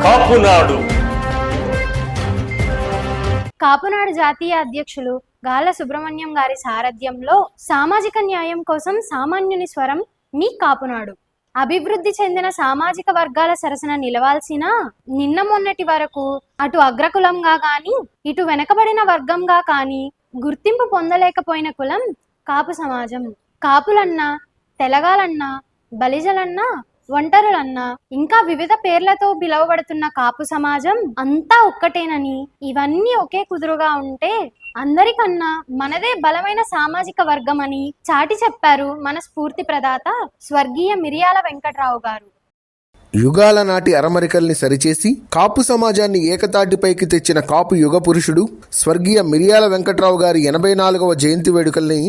కాపునాడు. కాపునాడు జాతీయ అధ్యక్షులు గాళ్ళ సుబ్రహ్మణ్యం గారి సారథ్యంలో సామాజిక న్యాయం కోసం సామాన్యుని స్వరం మీ కాపునాడు. అభివృద్ధి చెందిన సామాజిక వర్గాల సరసన నిలవాల్సిన నిన్న మొన్నటి వరకు అటు అగ్రకులంగా కానీ ఇటు వెనకబడిన వర్గంగా కానీ గుర్తింపు పొందలేకపోయిన కులం కాపు సమాజం. కాపులన్నా, తెలగాలన్నా, బలిజలన్నా, ఒంటరులన్నా ఇంకా వివిధ పేర్లతో పిలువబడుతున్న కాపు సమాజం అంతా ఒక్కటేనని, ఇవన్నీ ఒకే కుదురుగా ఉంటే అందరికన్నా మనదే బలమైన సామాజిక వర్గం అని చాటి చెప్పారు మన స్ఫూర్తి ప్రదాత స్వర్గీయ మిరియాల వెంకట్రావు గారు. యుగాల నాటి అరమరికల్ని సరిచేసి కాపు సమాజాన్ని ఏకతాటిపైకి తెచ్చిన కాపు యుగ పురుషుడు స్వర్గీయ మిరియాల వెంకట్రావు గారి 84వ జయంతి వేడుకల్ని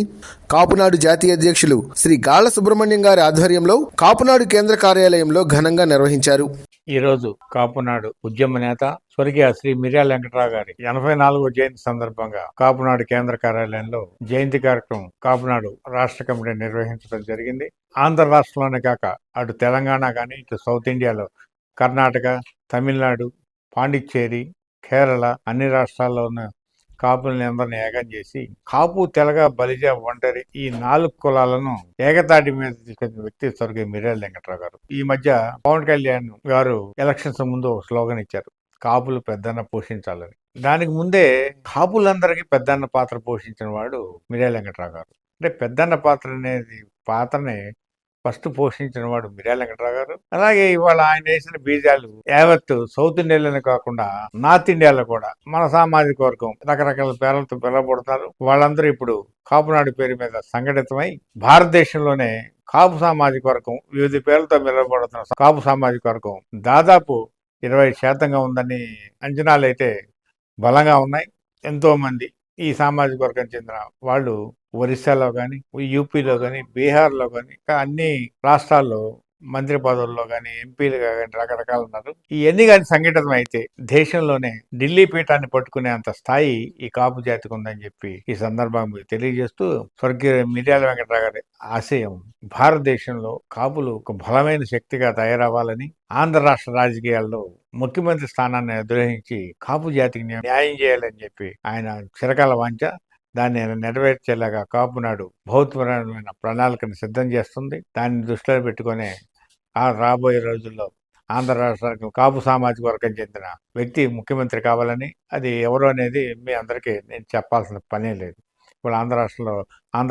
కాపునాడు జాతీయ అధ్యక్షులు శ్రీ గాళ్ళ సుబ్రహ్మణ్యం గారి ఆధ్వర్యంలో కాపునాడు కేంద్ర కార్యాలయంలో ఘనంగా నిర్వహించారు. ఈరోజు కాపునాడు ఉద్యమ నేత స్వర్గీయ శ్రీ మిరియాల వెంకట్రావు గారి 84వ జయంతి సందర్భంగా కాపునాడు కేంద్ర కార్యాలయంలో జయంతి కార్యక్రమం కాపునాడు రాష్ట్ర కమిటీ నిర్వహించడం జరిగింది. ఆంధ్ర రాష్ట్రంలోనే కాక అటు తెలంగాణ కానీ ఇటు సౌత్ ఇండియాలో కర్ణాటక, తమిళనాడు, పాండిచ్చేరి, కేరళ అన్ని రాష్ట్రాల్లో ఉన్న కాపుల్ని అందరిని ఏకం చేసి కాపు, తెలగ, బలిజ, ఒంటరి ఈ 4 కులాలను ఏకతాటి మీద తీసుకొచ్చిన వ్యక్తి స్వర్గీయ మిరియాల వెంకట్రావు గారు. ఈ మధ్య పవన్ కళ్యాణ్ గారు ఎలక్షన్స్ ముందు స్లోగన్ ఇచ్చారు, కాపులు పెద్దన్న పోషించాలని. దానికి ముందే కాపులందరికీ పెద్దన్న పాత్ర పోషించిన వాడు మిరియాల వెంకట్రావు గారు. అంటే పెద్దన్న పాత్ర అనేది పాత్రని ఫస్ట్ పోషించిన వాడు మిరియాల వెంకట్రావు గారు. అలాగే ఇవాళ ఆయన వేసిన బీజాలు యావత్తు సౌత్ ఇండియాలోనే కాకుండా నార్త్ ఇండియాలో కూడా మన సామాజిక వర్గం రకరకాల పేర్లతో పిలువబడతారు. వాళ్ళందరూ ఇప్పుడు కాపునాడు పేరు మీద సంఘటితమై భారతదేశంలోనే కాపు సామాజిక వర్గం వివిధ పేర్లతో పిలువబడుతున్న కాపు సామాజిక వర్గం దాదాపు 20% ఉందని అంచనాలు అయితే బలంగా ఉన్నాయి. ఎంతో మంది ఈ సామాజిక వర్గం చెందిన వాళ్ళు ఒరిస్సాలో కానీ, యూపీలో కానీ, బీహార్లో కానీ ఇంకా అన్ని రాష్ట్రాల్లో మంత్రి పదవుల్లో కానీ, ఎంపీలుగా కానీ రకరకాలు ఉన్నారు. ఇవన్నీ కానీ సంఘటితం అయితే దేశంలోనే ఢిల్లీ పీఠాన్ని పట్టుకునే అంత స్థాయి ఈ కాపు జాతికి ఉందని చెప్పి ఈ సందర్భంగా తెలియజేస్తూ స్వర్గీయ మిరియాల వెంకట్రావు గారి ఆశయం భారతదేశంలో కాపులు ఒక బలమైన శక్తిగా తయారవ్వాలని, ఆంధ్ర రాష్ట్ర రాజకీయాల్లో ముఖ్యమంత్రి స్థానాన్ని అధిరోహించి కాపు జాతికి న్యాయం చేయాలని చెప్పి ఆయన చిరకాల వాంఛ. దాన్ని నెరవేర్చేలాగా కాపునాడు బహుత్వరమైన ప్రణాళికను సిద్ధం చేస్తుంది. దాన్ని దృష్టిలో పెట్టుకునే రాబోయే రోజుల్లో ఆంధ్ర రాష్ట్రానికి కాపు సామాజిక వర్గం చెందిన వ్యక్తి ముఖ్యమంత్రి కావాలని, అది ఎవరు అనేది మీ అందరికీ నేను చెప్పాల్సిన పనే లేదు. ఇప్పుడు ఆంధ్ర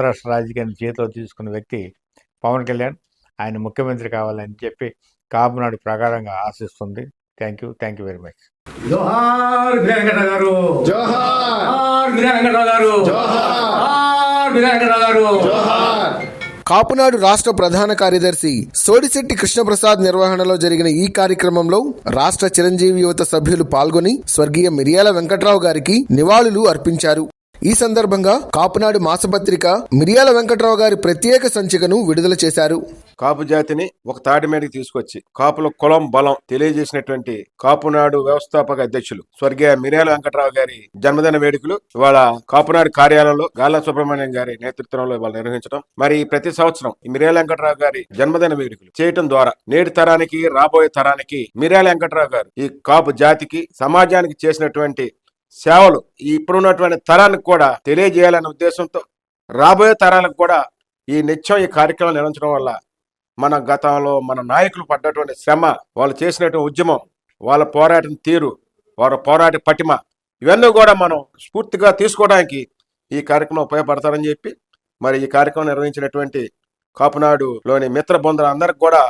రాష్ట్ర రాజకీయాన్ని చేతిలో తీసుకున్న వ్యక్తి పవన్ కళ్యాణ్, ఆయన ముఖ్యమంత్రి కావాలని చెప్పి కాపునాడు ప్రకారంగా ఆశిస్తుంది. Thank you very much. జోహార్ వెంకటరావు గారు, జోహార్ వెంకటరావు గారు, జోహార్ వెంకటరావు గారు, జోహార్. కాపునాడు రాష్ట్ర ప్రధాన కార్యదర్శి సోడిశెట్టి కృష్ణప్రసాద్ నిర్వహణలో జరిగిన ఈ కార్యక్రమంలో రాష్ట్ర చిరంజీవి యువత సభ్యులు పాల్గొని స్వర్గీయ మిరియాల వెంకట్రావు గారికి నివాళులు అర్పించారు. ఈ సందర్భంగా కాపునాడు మాసపత్రిక మిరియాల వెంకట్రావు గారి ప్రత్యేక సంచికను విడుదల చేశారు. కాపు జాతిని ఒక తాటి మీదకి తీసుకొచ్చి కాపుల కులం బలం తెలియజేసినటువంటి కాపునాడు వ్యవస్థాపక అధ్యక్షులు స్వర్గీయ మిరియాల వెంకట్రావు గారి జన్మదిన వేడుకలు ఇవాళ కాపునాడు కార్యాలయంలో గాళ్ళ సుబ్రహ్మణ్యం గారి నేతృత్వంలో ఇవాళ నిర్వహించడం, మరి ప్రతి సంవత్సరం ఈ మిరియాల వెంకట్రావు గారి జన్మదిన వేడుకలు చేయటం ద్వారా నేటి తరానికి, రాబోయే తరానికి మిరియాల వెంకట్రావు గారు ఈ కాపు జాతికి, సమాజానికి చేసినటువంటి సేవలు ఇప్పుడున్నటువంటి తరానికి కూడా తెలియజేయాలనే ఉద్దేశంతో రాబోయే తరాలకు కూడా ఈ నిత్యం ఈ కార్యక్రమం నిర్వహించడం వల్ల మన గతంలో మన నాయకులు పడ్డటువంటి శ్రమ, వాళ్ళు చేసినటువంటి ఉద్యమం, వాళ్ళ పోరాటం తీరు, వాళ్ళ పోరాట పటిమ ఇవన్నీ కూడా మనం స్ఫూర్తిగా తీసుకోవడానికి ఈ కార్యక్రమం ఉపయోగపడతారని చెప్పి మరి ఈ కార్యక్రమం నిర్వహించినటువంటి కాపునాడులోని మిత్ర బంధువులందరికీ కూడా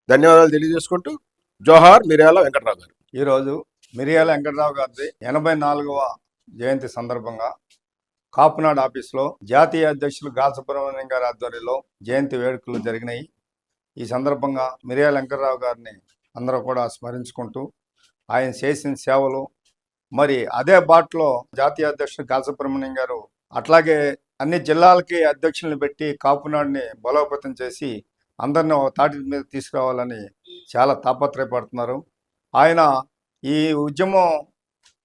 ధన్యవాదాలు తెలియజేసుకుంటూ జోహార్ మిరియాల వెంకట్రావు గారు. ఈరోజు మిరియాల వెంకట్రావు గారి 84వ జయంతి సందర్భంగా కాపునాడు ఆఫీసులో జాతీయ అధ్యక్షులు గాళ్ళ సుబ్రహ్మణ్యం గారి ఆధ్వర్యంలో జయంతి వేడుకలు జరిగినాయి. ఈ సందర్భంగా మిరియాల వెంకట్రావు గారిని అందరూ కూడా స్మరించుకుంటూ ఆయన చేసిన సేవలు, మరి అదే బాటలో జాతీయ అధ్యక్షులు గాళ్ళ సుబ్రహ్మణ్యం గారు అట్లాగే అన్ని జిల్లాలకి అధ్యక్షులను పెట్టి కాపునాడుని బలోపేతం చేసి అందరిని తాటి మీద తీసుకురావాలని చాలా తాపత్రయపడుతున్నారు. ఆయన ఈ ఉద్యమం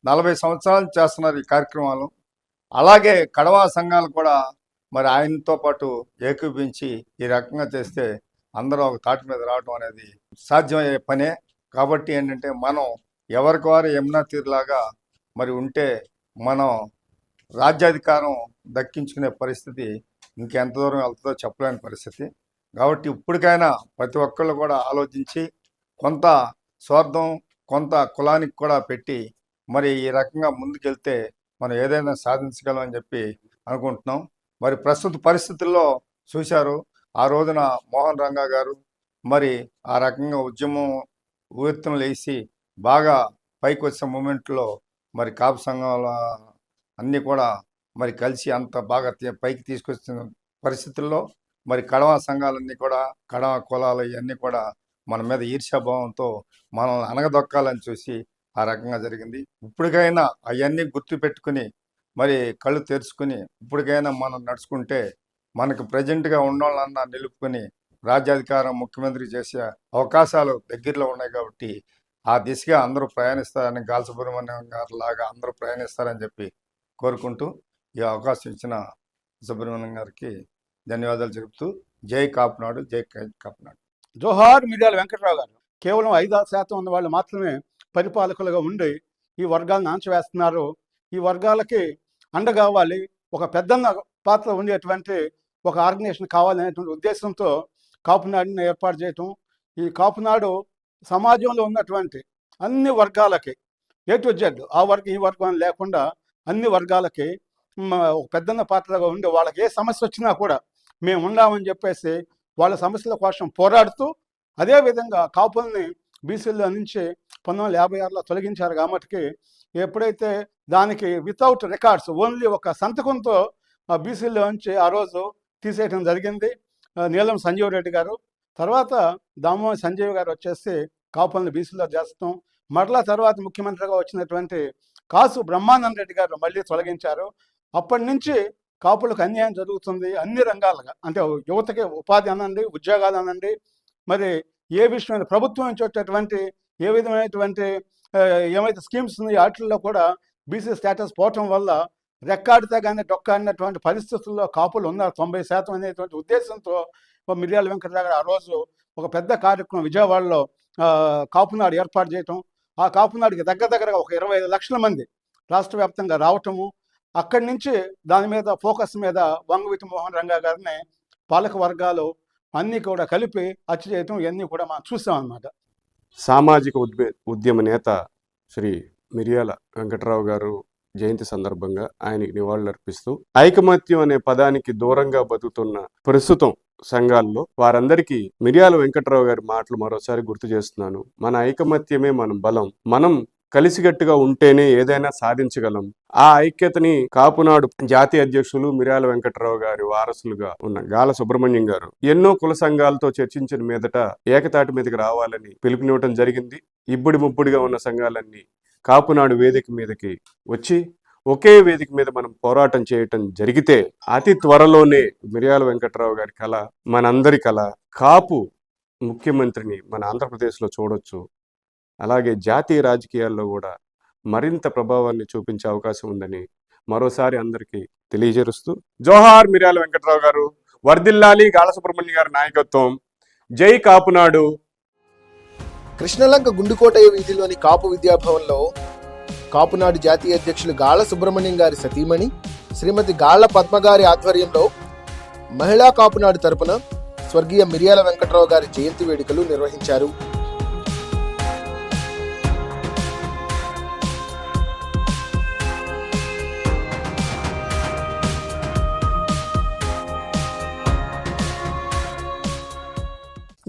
40 సంవత్సరాలు చేస్తున్నారు ఈ కార్యక్రమాలు. అలాగే కడవా సంఘాలు కూడా మరి ఆయనతో పాటు ఏకీపించి ఈ రకంగా చేస్తే అందరూ ఒక తాటి మీద రావడం అనేది సాధ్యమయ్యే పనే. కాబట్టి ఏంటంటే మనం ఎవరికి వారు యమునా తీరులాగా మరి ఉంటే మనం రాజ్యాధికారం దక్కించుకునే పరిస్థితి ఇంకెంత దూరం వెళ్తుందో చెప్పలేని పరిస్థితి. కాబట్టి ఇప్పటికైనా ప్రతి ఒక్కళ్ళు కూడా ఆలోచించి కొంత స్వార్థం కొంత కులానికి కూడా పెట్టి మరి ఈ రకంగా ముందుకెళ్తే మనం ఏదైనా సాధించగలమని చెప్పి అనుకుంటున్నాం. మరి ప్రస్తుత పరిస్థితుల్లో చూశారు, ఆ రోజున మోహన్ రంగా గారు మరి ఆ రకంగా ఉద్యమం ఊయెత్తున లేచి బాగా పైకి వచ్చిన మూమెంట్లో మరి కాపు సంఘాల అన్నీ కూడా మరి కలిసి అంత బాగా పైకి తీసుకొచ్చిన పరిస్థితుల్లో మరి కడవ సంఘాలన్నీ కూడా కడవ కులాలు ఇవన్నీ కూడా మన మీద ఈర్ష్యాభావంతో మనల్ని అనగదొక్కాలని చూసి ఆ రకంగా జరిగింది. ఇప్పటికైనా అవన్నీ గుర్తు పెట్టుకుని మరి కళ్ళు తెరుచుకుని ఇప్పటికైనా మనం నడుచుకుంటే మనకు ప్రజెంట్గా ఉన్నోళ్ళన్నా నిలుపుకొని రాజ్యాధికారం ముఖ్యమంత్రి చేసే అవకాశాలు దగ్గరలో ఉన్నాయి. కాబట్టి ఆ దిశగా అందరూ ప్రయాణిస్తారని, గాలి సుబ్రహ్మణ్యం గారు లాగా అందరూ ప్రయాణిస్తారని చెప్పి కోరుకుంటూ ఈ అవకాశం ఇచ్చిన సుబ్రహ్మణ్యం గారికి ధన్యవాదాలు చెబుతూ జై కాపునాడు, జై కాపునాడు. జోహార్ మిర్యాల వెంకట్రావు గారు కేవలం 5% ఉన్న వాళ్ళు మాత్రమే పరిపాలకులుగా ఉండి ఈ వర్గాలను ఆంచివేస్తున్నారు. ఈ వర్గాలకి అండ కావాలి, ఒక పెద్దన్న పాత్ర ఉండేటువంటి ఒక ఆర్గనైజేషన్ కావాలనేటువంటి ఉద్దేశంతో కాపునాడుని ఏర్పాటు చేయటం. ఈ కాపునాడు సమాజంలో ఉన్నటువంటి అన్ని వర్గాలకి A to Z, ఆ వర్గం ఈ వర్గం అని లేకుండా అన్ని వర్గాలకి ఒక పెద్దన్న పాత్రగా ఉండి వాళ్ళకి ఏ సమస్య వచ్చినా కూడా మేము ఉండామని చెప్పేసి వాళ్ళ సమస్యల కోసం పోరాడుతూ, అదేవిధంగా కాపుల్ని బీసీలో నుంచి 1956లో తొలగించారు. కాబట్టి ఎప్పుడైతే దానికి వితౌట్ రికార్డ్స్ ఓన్లీ ఒక సంతకంతో బీసీలో నుంచి ఆ రోజు తీసేయడం జరిగింది నీలం సంజీవ్ రెడ్డి గారు. తర్వాత దామోదర్ సంజీవ్ గారు వచ్చేసి కాపుల్ని బీసీలో చేస్తాం. మరలా తర్వాత ముఖ్యమంత్రిగా వచ్చినటువంటి కాసు బ్రహ్మానంద రెడ్డి గారు మళ్ళీ తొలగించారు. అప్పటి నుంచి కాపులకు అన్యాయం జరుగుతుంది అన్ని రంగాలుగా, అంటే యువతకి ఉపాధి అనండి, ఉద్యోగాలు అనండి, మరి ఏ విషయమైన ప్రభుత్వం నుంచి వచ్చేటువంటి ఏ విధమైనటువంటి ఏమైతే స్కీమ్స్ ఉన్నాయో వాటిల్లో కూడా బీసీ స్టేటస్ పోవటం వల్ల రెక్కాడితే కానీ డొక్కాడినటువంటి పరిస్థితుల్లో కాపులు ఉన్నారు 90% అనేటువంటి ఉద్దేశంతో మిర్యాల వెంకటరావు గారు ఆ రోజు ఒక పెద్ద కార్యక్రమం విజయవాడలో కాపునాడు ఏర్పాటు చేయటం. ఆ కాపునాడికి దగ్గరగా ఒక 25 లక్షల మంది రాష్ట్ర వ్యాప్తంగా రావటము. అక్కడి నుంచి దాని మీద ఫోకస్ మీద వంగవీటి మోహన్ రంగా గారిని పాలక వర్గాలు అన్నీ కూడా కలిపి హత్య చేయటం ఇవన్నీ కూడా మనం చూసాం అన్నమాట. సామాజిక ఉద్యమ నేత శ్రీ మిర్యాల వెంకట్రావు గారు జయంతి సందర్భంగా ఆయనకి నివాళులర్పిస్తూ ఐకమత్యం అనే పదానికి దూరంగా బతుకుతున్న ప్రస్తుతం సంఘాల్లో వారందరికీ మిర్యాల వెంకట్రావు గారి మాటలు మరోసారి గుర్తు చేస్తున్నాను. మన ఐకమత్యమే మన బలం, మనం కలిసికట్టుగా ఉంటేనే ఏదైనా సాధించగలం. ఆ ఐక్యతని కాపునాడు జాతీయ అధ్యక్షులు మిర్యాల వెంకట్రావు గారి వారసులుగా ఉన్న గాల సుబ్రహ్మణ్యం గారు ఎన్నో కుల సంఘాలతో చర్చించిన మీదట ఏకతాటి మీదకి రావాలని పిలుపునివ్వటం జరిగింది. ఇబ్బడి ముబ్బడిగా ఉన్న సంఘాలన్నీ కాపునాడు వేదిక మీదకి వచ్చి ఒకే వేదిక మీద మనం పోరాటం చేయటం జరిగితే అతి త్వరలోనే మిర్యాల వెంకట్రావు గారి కళ, మనందరి కళ, కాపు ముఖ్యమంత్రిని మన ఆంధ్రప్రదేశ్లో చూడొచ్చు. అలాగే జాతీయ రాజకీయాల్లో కూడా మరింత ప్రభావాన్ని చూపించే అవకాశం ఉందని మరోసారి అందరికీ తెలియజేస్తూ జోహార్ మిర్యాల వెంకట్రావు గారు, వర్ధిల్లాలి గాల సుబ్రహ్మణ్యం గారి నాయకత్వం, జై కాపునాడు. కృష్ణలంక గుండుకోటయ్య వీధిలోని కాపు విద్యాభవన్లో కాపునాడు జాతీయ అధ్యక్షులు గాళ్ల సుబ్రహ్మణ్యం గారి సతీమణి శ్రీమతి గాళ్ల పద్మ గారి ఆధ్వర్యంలో మహిళా కాపునాడు తరపున స్వర్గీయ మిర్యాల వెంకట్రావు గారి జయంతి వేడుకలు నిర్వహించారు.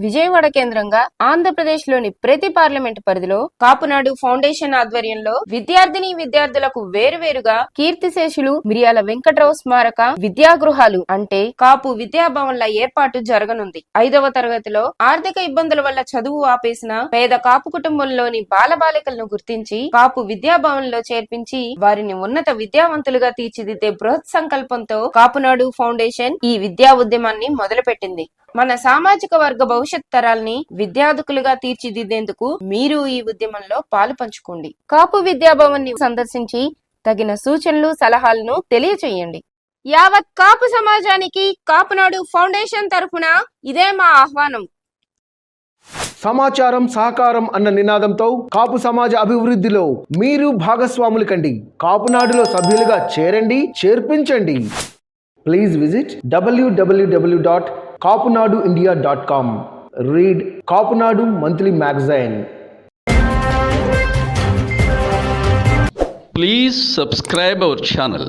విజయవాడ కేంద్రంగా ఆంధ్రప్రదేశ్ లోని ప్రతి పార్లమెంట్ పరిధిలో కాపునాడు ఫౌండేషన్ ఆధ్వర్యంలో విద్యార్థులకు వేరువేరుగా కీర్తిశేషులు మిర్యాల వెంకట్రావు స్మారక విద్యాగృహాలు అంటే కాపు విద్యాభవన్ల ఏర్పాటు జరగనుంది. 5వ తరగతిలో ఆర్థిక ఇబ్బందుల వల్ల చదువు ఆపేసిన పేద కాపు కుటుంబంలోని బాలబాలికలను గుర్తించి కాపు విద్యాభవన్లో చేర్పించి వారిని ఉన్నత విద్యావంతులుగా తీర్చిదిద్దే బృహత్ సంకల్పంతో కాపునాడు ఫౌండేషన్ ఈ విద్యా ఉద్యమాన్ని మొదలుపెట్టింది. మన సామాజిక వర్గ భవిష్యత్ తరాల్ని విద్యార్థులుగా తీర్చిదిద్దేందుకు మీరు ఈ ఉద్యమంలో పాలు పంచుకోండి. కాపు విద్యాభవన్ ని సందర్శించి తగిన సూచనలు సలహాలను తెలియచేయండి. యావత్ కాపు సమాజానికి కాపునాడు ఫౌండేషన్ తరఫున ఇదే మా ఆహ్వానం. సమాచారం సహకారం అన్న నినాదంతో కాపు సమాజ అభివృద్ధిలో మీరు భాగస్వాములు కండి. కాపునాడులో సభ్యులుగా చేరండి, చేర్పించండి. Please visit www.kapunaduindia.com. Read Kapunadu Monthly Magazine. Please subscribe our channel.